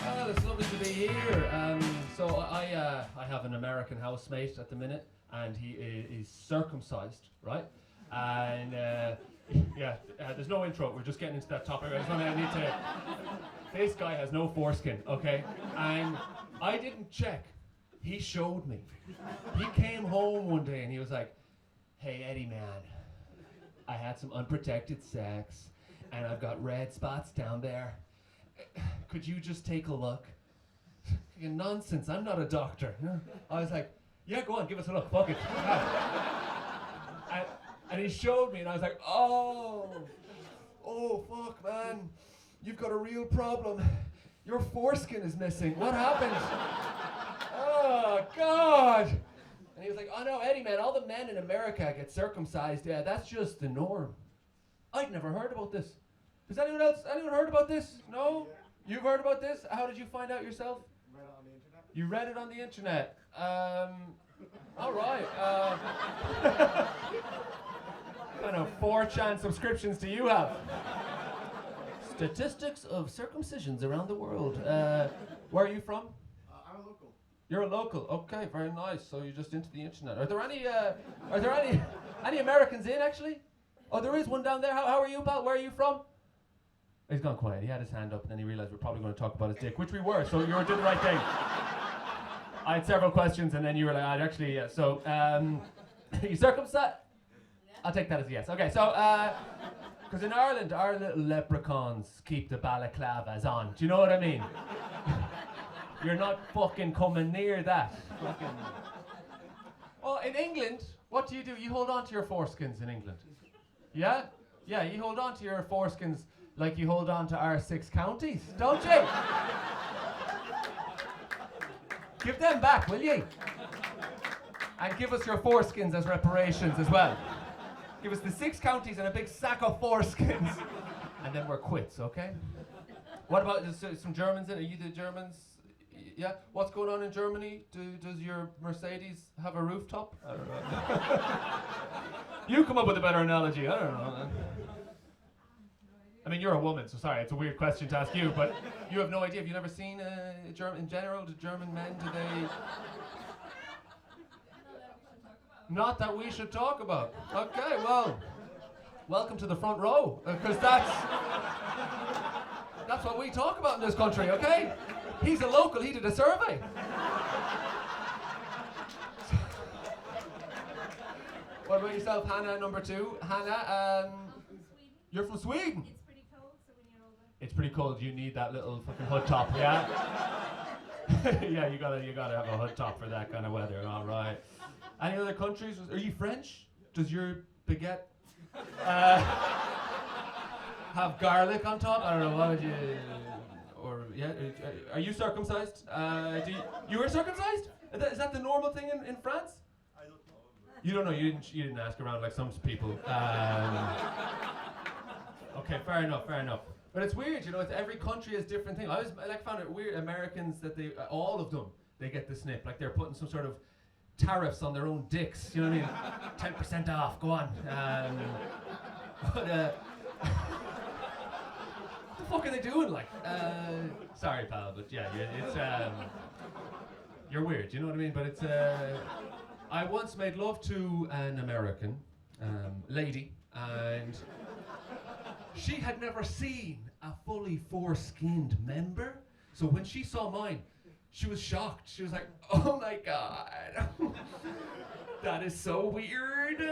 Well, it's lovely to be here. So I have an American housemate at the minute, and he is circumcised, right? And there's no intro. We're just getting into that topic. I need to. This guy has no foreskin, okay? And I didn't check. He showed me. He came home one day and he was like, "Hey Eddie, man, I had some unprotected sex, and I've got red spots down there. Could you just take a look?" Nonsense, I'm not a doctor. I was like, "Yeah, go on, give us a look, fuck it." And he showed me and I was like, oh fuck, man, you've got a real problem. Your foreskin is missing. What happened? Oh God. And he was like, "Oh no, Eddie, man, all the men in America get circumcised. Yeah, that's just the norm." I'd never heard about this. Has anyone heard about this? No? You've heard about this? How did you find out yourself? Read it on the internet. You read it on the internet. All right. Kind of 4chan subscriptions do you have? Statistics of circumcisions around the world. Where are you from? I'm a local. You're a local. Okay, very nice. So you're just into the internet. Are there any Americans in actually? Oh, there is one down there. How are you, pal? Where are you from? He's gone quiet. He had his hand up and then he realized we're probably going to talk about his dick, which we were. So you were doing the right thing. I had several questions and then you were like, actually, yeah. So, you circumcised? I'll take that as a yes. Okay, so, because in Ireland, our little leprechauns keep the balaclavas on. Do you know what I mean? You're not fucking coming near that. Oh, in England, what do? You hold on to your foreskins in England. Yeah? Yeah, you hold on to your foreskins like you hold on to our 6 counties, don't you? Give them back, will you? And give us your foreskins as reparations as well. Give us the 6 counties and a big sack of foreskins. And then we're quits, okay? What about some Germans in it? Are you the Germans? Yeah? What's going on in Germany? Does your Mercedes have a rooftop? I don't know. You come up with a better analogy. I don't know. I mean, you're a woman, so sorry, it's a weird question to ask you, but you have no idea. Have you never seen in general, the German men, do they... Not that we should talk about. Okay, well, welcome to the front row, because that's what we talk about in this country, okay? He's a local, he did a survey. What about yourself, Hannah, number 2? Hannah, you're from Sweden? It's pretty cold, so when you're older. It's pretty cold, you need that little fucking hood top, yeah? Yeah, you gotta have a hood top for that kind of weather, all right. Any other countries? Are you French? Does your baguette have garlic on top? I don't know, what would you... Or, yeah, are you circumcised? You were circumcised? Is that the normal thing in France? I don't know. You don't know, you didn't ask around like some people. Okay, fair enough. But it's weird, you know, every country has different things. I found it weird, Americans, that they, all of them, they get the snip. Like they're putting some sort of tariffs on their own dicks, you know what I mean? 10% off, go on. But, what the fuck are they doing, like? Sorry, pal, but yeah, it's, you're weird, you know what I mean? But it's, I once made love to an American lady, and she had never seen a fully foreskinned member. So when she saw mine, she was shocked. She was like, "Oh my God, that is so weird."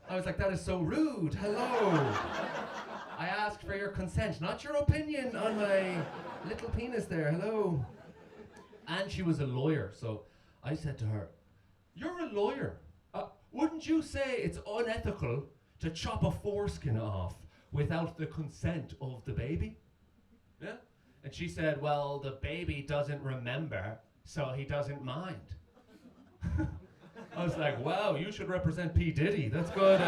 I was like, "That is so rude. Hello. I asked for your consent, not your opinion on my little penis there. Hello." And she was a lawyer. So I said to her, "You're a lawyer. Wouldn't you say it's unethical to chop a foreskin off without the consent of the baby?" Yeah? And she said, "Well, the baby doesn't remember, so he doesn't mind." I was like, wow, you should represent P. Diddy. That's good.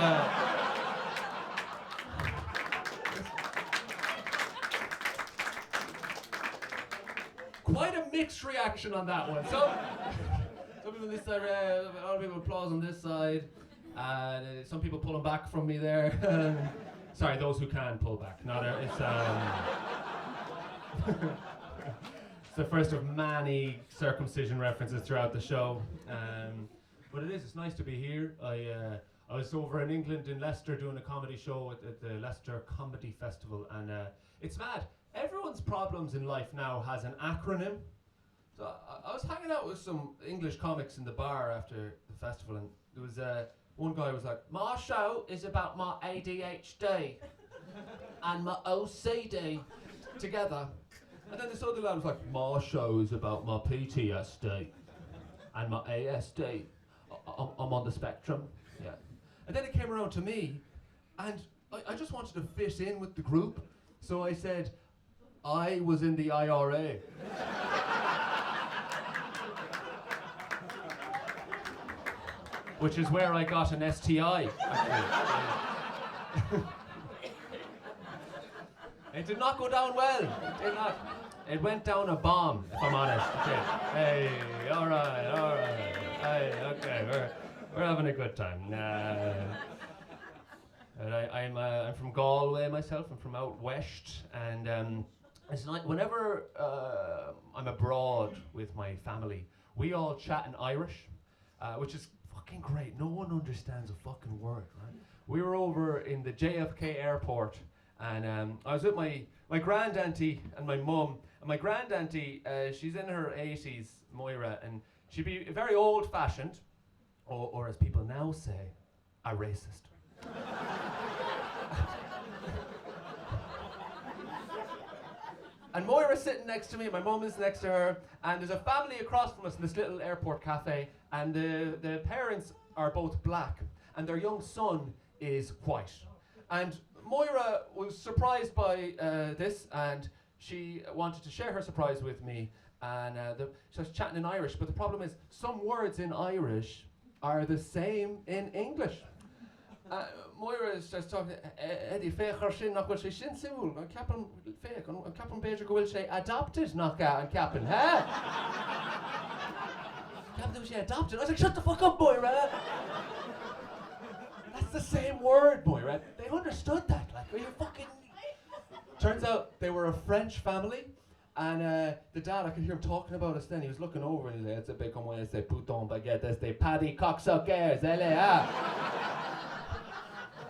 Quite a mixed reaction on that one. Some people on this side, a lot of people applause on this side. Some people pulling back from me there. Sorry, those who can pull back. Not a, it's the first of many circumcision references throughout the show. But it's nice to be here. I was over in England in Leicester doing a comedy show at the Leicester Comedy Festival, and it's mad. Everyone's problems in life now has an acronym. So I was hanging out with some English comics in the bar after the festival, and there was one guy was like, "My show is about my ADHD and my OCD together." And then this other lad was like, "My show is about my PTSD and my ASD. I'm on the spectrum." Yeah. And then it came around to me, and I just wanted to fit in with the group, so I said, I was in the IRA. Which is where I got an STI, actually. It did not go down well. It did not. It went down a bomb, if I'm honest. Okay. Hey, all right. Hey, okay, we're having a good time. I'm from Galway myself. I'm from out west, and it's like whenever I'm abroad with my family, we all chat in Irish, which is fucking great. No one understands a fucking word, right? We were over in the JFK airport, and I was with my grandauntie and my mum. And my grandauntie, she's in her 80s, Moira, and she'd be very old-fashioned, or as people now say, a racist. And Moira's sitting next to me, my mum is next to her, and there's a family across from us in this little airport cafe, and the parents are both black, and their young son is white. And Moira was surprised by this, and she wanted to share her surprise with me, and she was chatting in Irish, but the problem is some words in Irish are the same in English. Moira is just talking, Eddie Féchar sin nach bhfuil sé sin simúl, an ceapan féach, an ceapan beidir go bhfuil sé adopted nach an ceapan, huh? Ceapan bhfuil sé adopted? I was like, shut the fuck up, Moira! That's the same word, Moira. They understood that, like, are you fucking... Turns out they were a French family, and the dad, I could hear him talking about us then, he was looking over and he said, "C'est bien comme c'est pouton baguette, c'est paddy cocksuckers, elle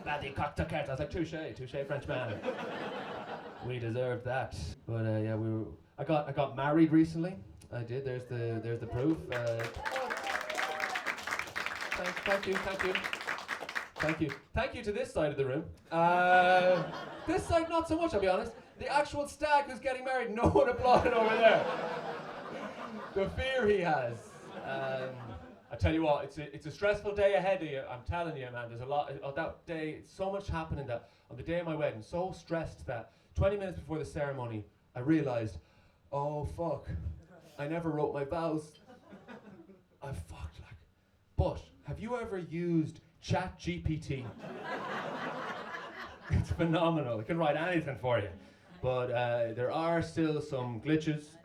Paddy cocksuckers." I was like, touche, French man. We deserved that. But yeah, I got married recently. I did. There's the proof. Thank you to this side of the room. This side, not so much, I'll be honest. The actual stag who's getting married, no one applauded over there. The fear he has. I tell you what, it's a stressful day ahead of you. I'm telling you, man. There's a lot on that day. So much happening that on the day of my wedding. So stressed that 20 minutes before the ceremony, I realized, oh fuck, I never wrote my vows. I'm fucked, like. But have you ever used ChatGPT? It's phenomenal. It can write anything for you. But there are still some glitches.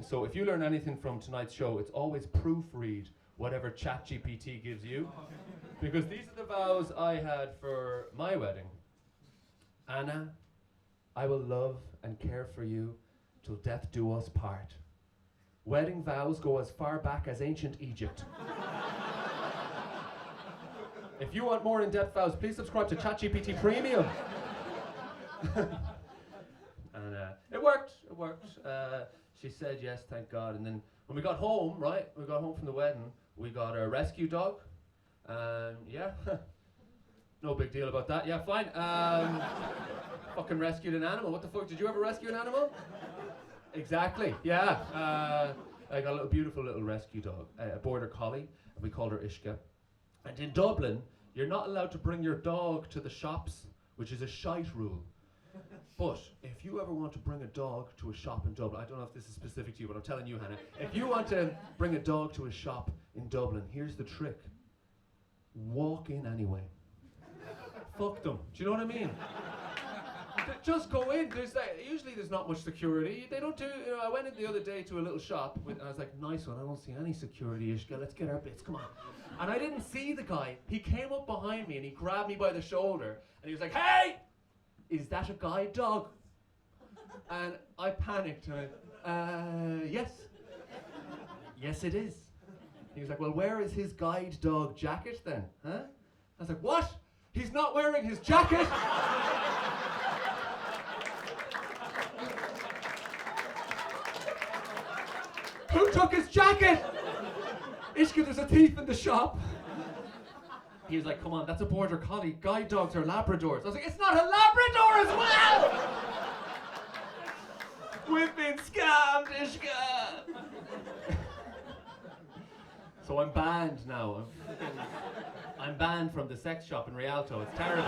So if you learn anything from tonight's show, it's always proofread whatever ChatGPT gives you. Because these are the vows I had for my wedding. Anna, I will love and care for you till death do us part. Wedding vows go as far back as ancient Egypt. If you want more in-depth vows, please subscribe to ChatGPT Premium. And it worked. She said yes, thank God. And then when we got home, right, we got home from the wedding, we got a rescue dog. Yeah, no big deal about that. Yeah, fine. Fucking rescued an animal. What the fuck? Did you ever rescue an animal? Exactly, yeah. I got a beautiful little rescue dog, a border collie, and we called her Ishka. And in Dublin, you're not allowed to bring your dog to the shops, which is a shite rule. But if you ever want to bring a dog to a shop in Dublin, I don't know if this is specific to you, but I'm telling you, Hannah, if you want to bring a dog to a shop in Dublin, here's the trick. Walk in anyway. Fuck them. Do you know what I mean? Just go in. Usually there's not much security. They don't do, I went in the other day to a little shop and I was like, nice one, I don't see any security, Ishka, let's get our bits, come on. And I didn't see the guy. He came up behind me and he grabbed me by the shoulder and he was like, hey, is that a guide dog? And I panicked. Yes. Yes, it is. He was like, well, where is his guide dog jacket then? Huh? I was like, what? He's not wearing his jacket? Who took his jacket? Ishka, there's a thief in the shop. He was like, come on, that's a border collie. Guide dogs are Labradors. I was like, it's not a Labrador as well! We've been scammed, Ishka! So I'm banned now. I'm banned from the sex shop in Rialto. It's terrible.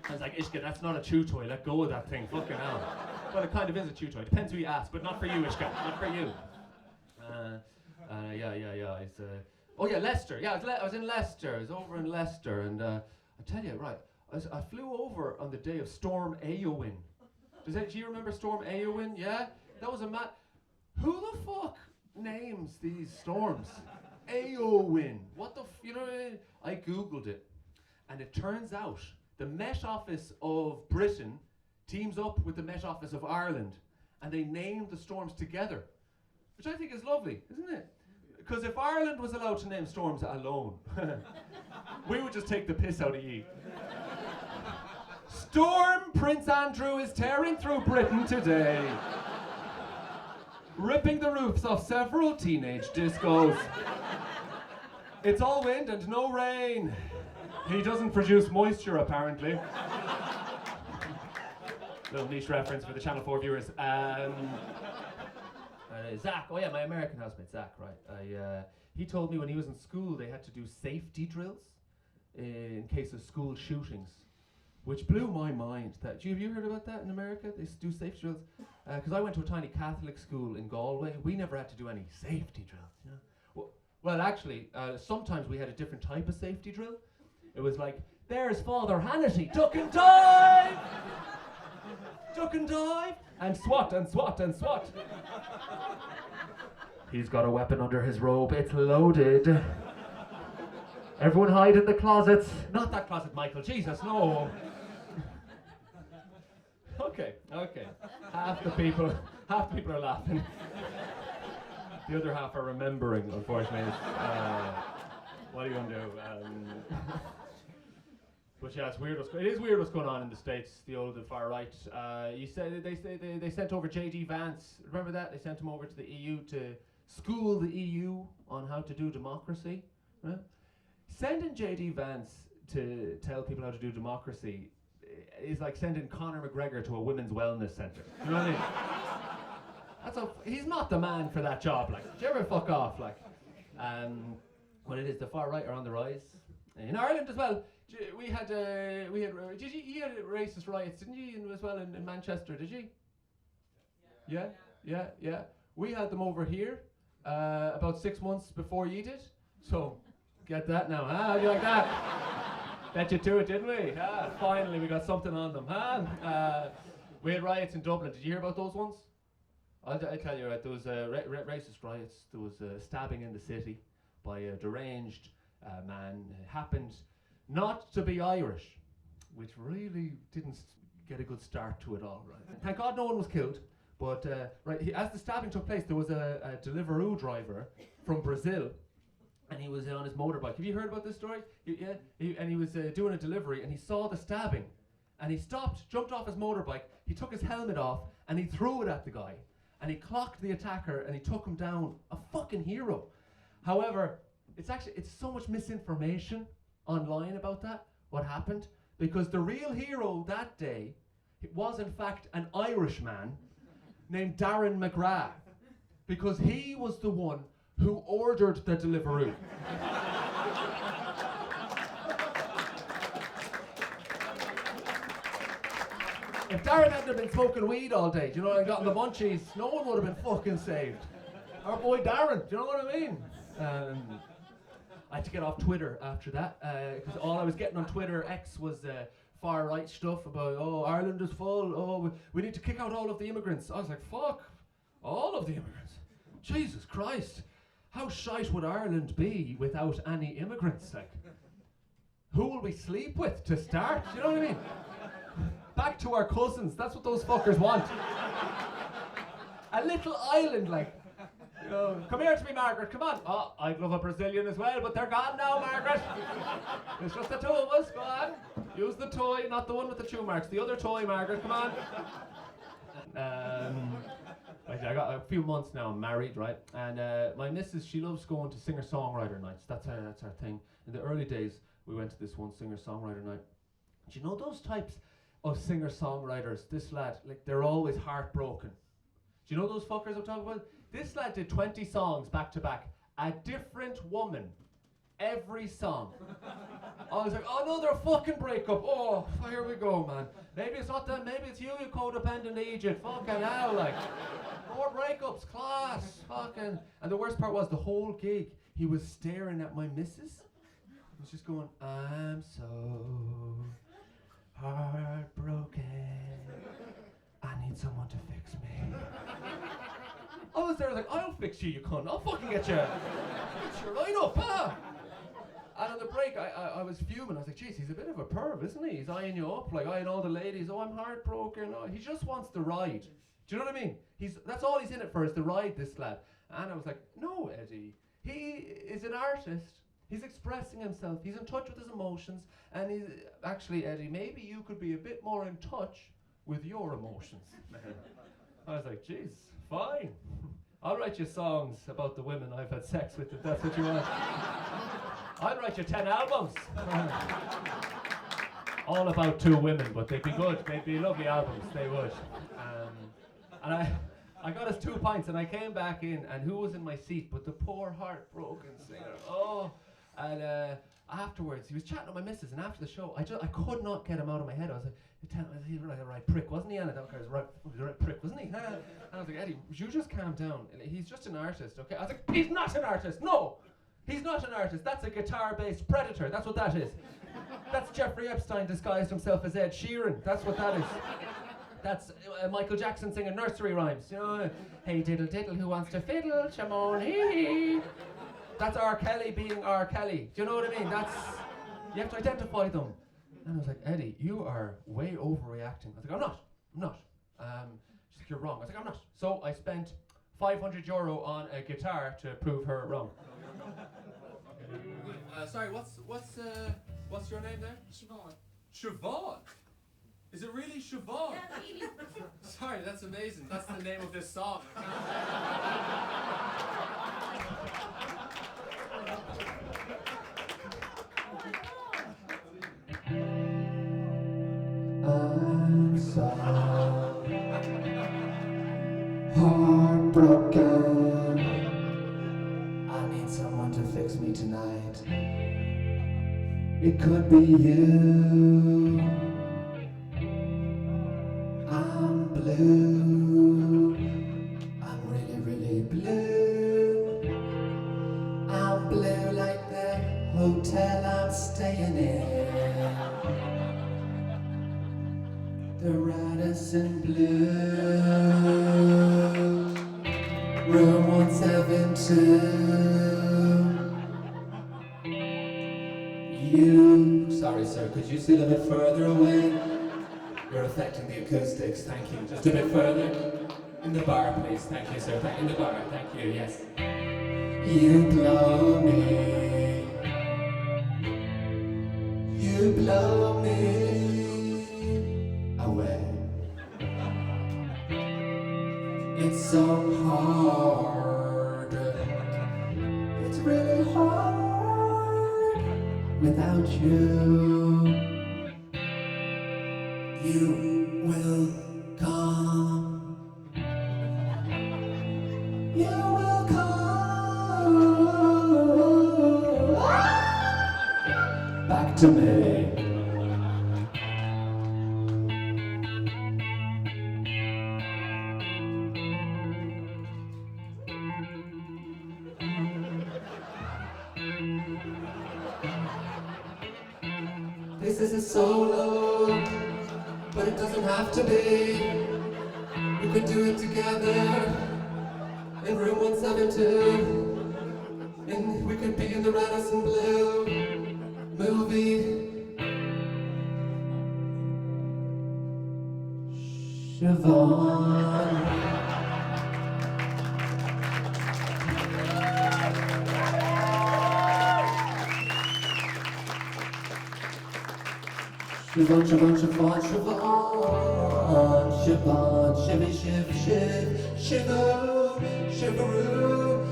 I was like, Ishka, that's not a chew toy. Let go of that thing. Fucking hell. Well, it kind of is a chew toy. Depends who you ask, but not for you, Ishka. Not for you. Yeah. It's, oh yeah, Leicester. Yeah, I was in Leicester. I was over in Leicester, and I tell you, right, I flew over on the day of Storm Éowyn. Do you remember Storm Éowyn? Yeah, that was a Who the fuck names these storms? Éowyn. What the? You know what I mean? I googled it, and it turns out the Met Office of Britain teams up with the Met Office of Ireland, and they named the storms together, which I think is lovely, isn't it? Because if Ireland was allowed to name storms alone, we would just take the piss out of ye. Storm Prince Andrew is tearing through Britain today, ripping the roofs off several teenage discos. It's all wind and no rain. He doesn't produce moisture, apparently. Little niche reference for the Channel 4 viewers. Zach, oh yeah, my American housemate, Zach, right. He told me when he was in school they had to do safety drills in case of school shootings, which blew my mind. Have you heard about that in America? They do safety drills? Because I went to a tiny Catholic school in Galway. We never had to do any safety drills, you know? Well, actually, sometimes we had a different type of safety drill. It was like, there's Father Hannity, duck and dive! Duck and dive! And swat, and swat, and swat. He's got a weapon under his robe, it's loaded. Everyone hide in the closets. Not that closet, Michael, Jesus, no. Okay. Half the people are laughing. The other half are remembering, unfortunately. What are you gonna do? But yeah, it is weird what's going on in the States, the old and far right. You said they sent over J.D. Vance. Remember that? They sent him over to the EU to school the EU on how to do democracy. Right? Sending J.D. Vance to tell people how to do democracy is like sending Conor McGregor to a women's wellness centre. You know what I mean? He's not the man for that job. Like, do you ever fuck off? Like, what it is, the far right are on the rise in Ireland as well. You had racist riots, didn't you, as well in Manchester? Did you? Yeah. We had them over here about 6 months before you did. So get that now, huh? How do you like that? Bet you to it, didn't we? Finally, we got something on them, huh? We had riots in Dublin. Did you hear about those ones? I'll tell you, right, there was racist riots. There was stabbing in the city by a deranged man. It happened not to be Irish, which really didn't get a good start to it all, right? Thank God no one was killed, but as the stabbing took place, there was a Deliveroo driver from Brazil, and he was on his motorbike. Have you heard about this story? He was doing a delivery, and he saw the stabbing, and he stopped, jumped off his motorbike, he took his helmet off, and he threw it at the guy, and he clocked the attacker, and he took him down. A fucking hero. However, it's so much misinformation online about that, what happened, because the real hero that day was in fact an Irishman named Darren McGrath, because he was the one who ordered the Deliveroo. If Darren hadn't been smoking weed all day, do you know, and gotten the munchies, no one would have been fucking saved. Our boy Darren, do you know what I mean? I had to get off Twitter after that, because all I was getting on Twitter, X, was far right stuff about, oh, Ireland is full, oh, we need to kick out all of the immigrants. I was like, fuck, all of the immigrants. Jesus Christ. how shite would Ireland be without any immigrants? Like, who will we sleep with to start? You know what I mean? Back to our cousins. That's what those fuckers want. A little island, like. You know, come here to me, Margaret. Come on. Oh, I'd love a Brazilian as well, but they're gone now, Margaret. It's just the two of us. Go on. Use the toy, not the one with the 2 marks. The other toy, Margaret. Come on. I got a few months now. I'm married, right? And my missus, she loves going to singer-songwriter nights. That's our thing. In the early days, we went to this one singer-songwriter night. Do you know those types of singer-songwriters? This lad, like, they're always heartbroken. Do you know those fuckers I'm talking about? This lad did 20 songs back to back. A different woman. Every song. I was like, oh, another fucking breakup. Oh, here we go, man. Maybe it's not them. Maybe it's you codependent Egypt. Fucking hell, like. More breakups, class. Fucking. And the worst part was the whole gig, he was staring at my missus. He was just going, I'm so heartbroken. I need someone to fix me. I was there like, I'll fix you cunt. I'll fucking get you right up, huh? And on the break, I was fuming. I was like, jeez, he's a bit of a perv, isn't he? He's eyeing you up, like eyeing all the ladies. Oh, I'm heartbroken. Oh, he just wants the ride. Do you know what I mean? That's all he's in it for, is the ride, this lad. And I was like, no, Eddie. He is an artist. He's expressing himself. He's in touch with his emotions. And he's actually, Eddie, maybe you could be a bit more in touch with your emotions. I was like, jeez, fine. I'll write you songs about the women I've had sex with, if that's what you want. I'll write you 10 albums. All about 2 women, but they'd be good. They'd be lovely albums, they would. And I got us 2 pints, and I came back in, and who was in my seat but the poor heartbroken singer. Oh, and afterwards, he was chatting to my missus, and after the show, I could not get him out of my head. I was like, he's a right prick, wasn't he? And that guy was a right prick, wasn't he? And I was like, Eddie, would you just calm down? He's just an artist, okay? I was like, he's not an artist, no! He's not an artist, that's a guitar-based predator, that's what that is. That's Jeffrey Epstein disguised himself as Ed Sheeran, that's what that is. That's Michael Jackson singing nursery rhymes, you know? Hey diddle diddle, who wants to fiddle? Shimon, hee. That's R. Kelly being R. Kelly, do you know what I mean? You have to identify them. And I was like, Eddie, you are way overreacting. I was like, I'm not. She's like, you're wrong. I was like, I'm not. So I spent €500 on a guitar to prove her wrong. Sorry, what's your name there? Siobhan. Siobhan? Is it really Siobhan? Yeah, really. Sorry, that's amazing. That's the name of this song. I'm so heartbroken. I need someone to fix me tonight. It could be you. I'm blue. I'm really, really blue. I'm blue like the hotel I'm staying in. The Radisson Blue, room 172. Sorry sir, could you sit a bit further away? You're affecting the acoustics, thank you. Just a bit further. In the bar, please, thank you sir. In the bar, thank you, yes. You blow me. You blow me away. It's so hard. It's really hard without you. You will come. You will come back to me. This is a solo, but it doesn't have to be. We could do it together in room 172. And we could be in the Radisson Blue movie. Siobhan. Siobhan, Siobhan, Siobhan, Siobhan, Siobhan, Shivy, Shiv, Shiv, Shiver, Shiveroo.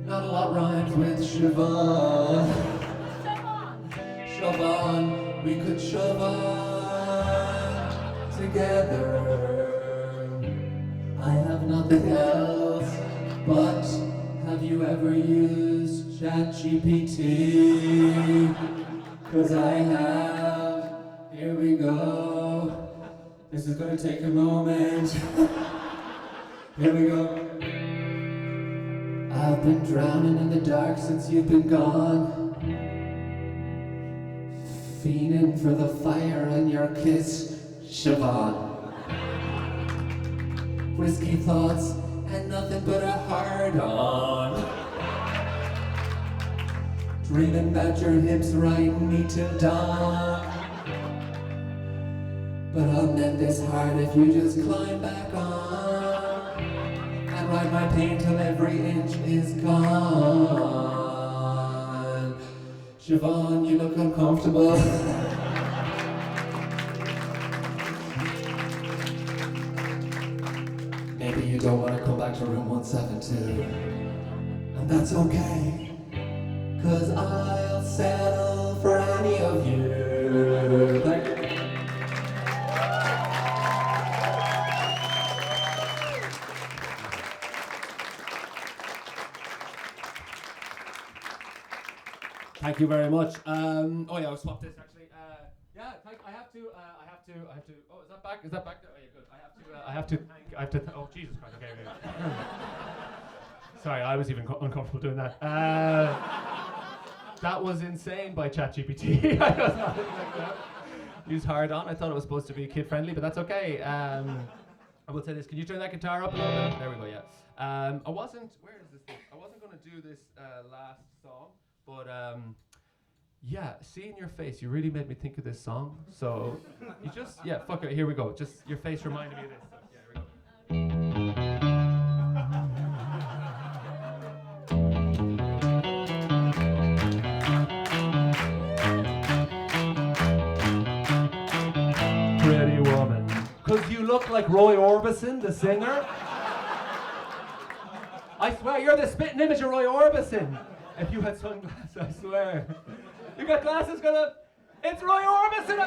Not a lot rhymes with Siobhan. Siobhan, we could shove on together. I have nothing else, but have you ever used ChatGPT? 'Cause I have. Here we go. This is gonna take a moment. Here we go. I've been drowning in the dark since you've been gone. Fiending for the fire and your kiss, Siobhan. Risky thoughts and nothing but a hard-on. Dreaming about your hips riding me till dawn. But I'll mend this heart if you just climb back on and ride my pain till every inch is gone. Siobhan, you look uncomfortable. Maybe you don't want to come back to room 172. And that's okay. 'Cause I'll settle for any of you. Thank you. Thank you very much. Oh yeah, I'll swap this actually. Yeah, I have to. Oh, is that back? Is that back there? Oh yeah, good. I have to. Oh Jesus Christ. Okay. Sorry, I was even uncomfortable doing that. That was insane by ChatGPT. I was not expecting that. Use hard on. I thought it was supposed to be kid friendly, but that's okay. I will say this. Can you turn that guitar up a little bit? There we go. Yeah. I wasn't. Where is this thing? I wasn't going to do this last song, but yeah. Seeing your face, you really made me think of this song. So you just fuck it. Here we go. Just your face reminded me of this. So, yeah, here we go. Pretty woman. 'Cause you look like Roy Orbison, the singer. I swear, you're the spitting image of Roy Orbison. If you had sunglasses, I swear. You got glasses, gonna... It's Roy Orbison!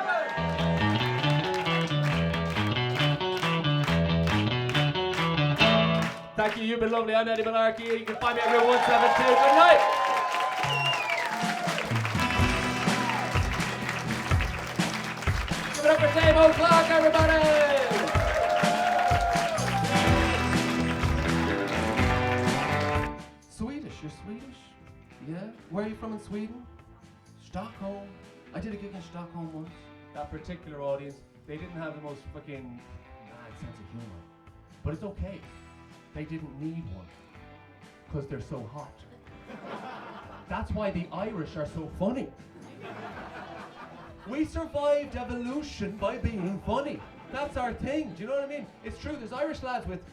Thank you, you've been lovely. I'm Eddie Mullarkey. You can find me at room 172. Good night! Give it up for Dave O'Clock, everybody! Swedish, you're Swedish? Yeah? Where are you from in Sweden? Stockholm. I did a gig in Stockholm once. That particular audience, they didn't have the most fucking mad sense of humor. But it's okay. They didn't need one. Because they're so hot. That's why the Irish are so funny. We survived evolution by being funny. That's our thing, do you know what I mean? It's true, there's Irish lads with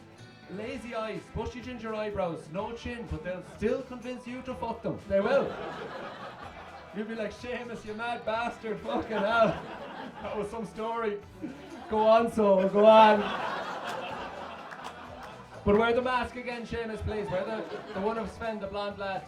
lazy eyes, bushy ginger eyebrows, no chin, but they'll still convince you to fuck them. They will. You'll be like, Seamus, you mad bastard, fucking hell. That was some story. Go on, soul, go on. But wear the mask again, Seamus, please. Wear the one of Sven, the blonde lad.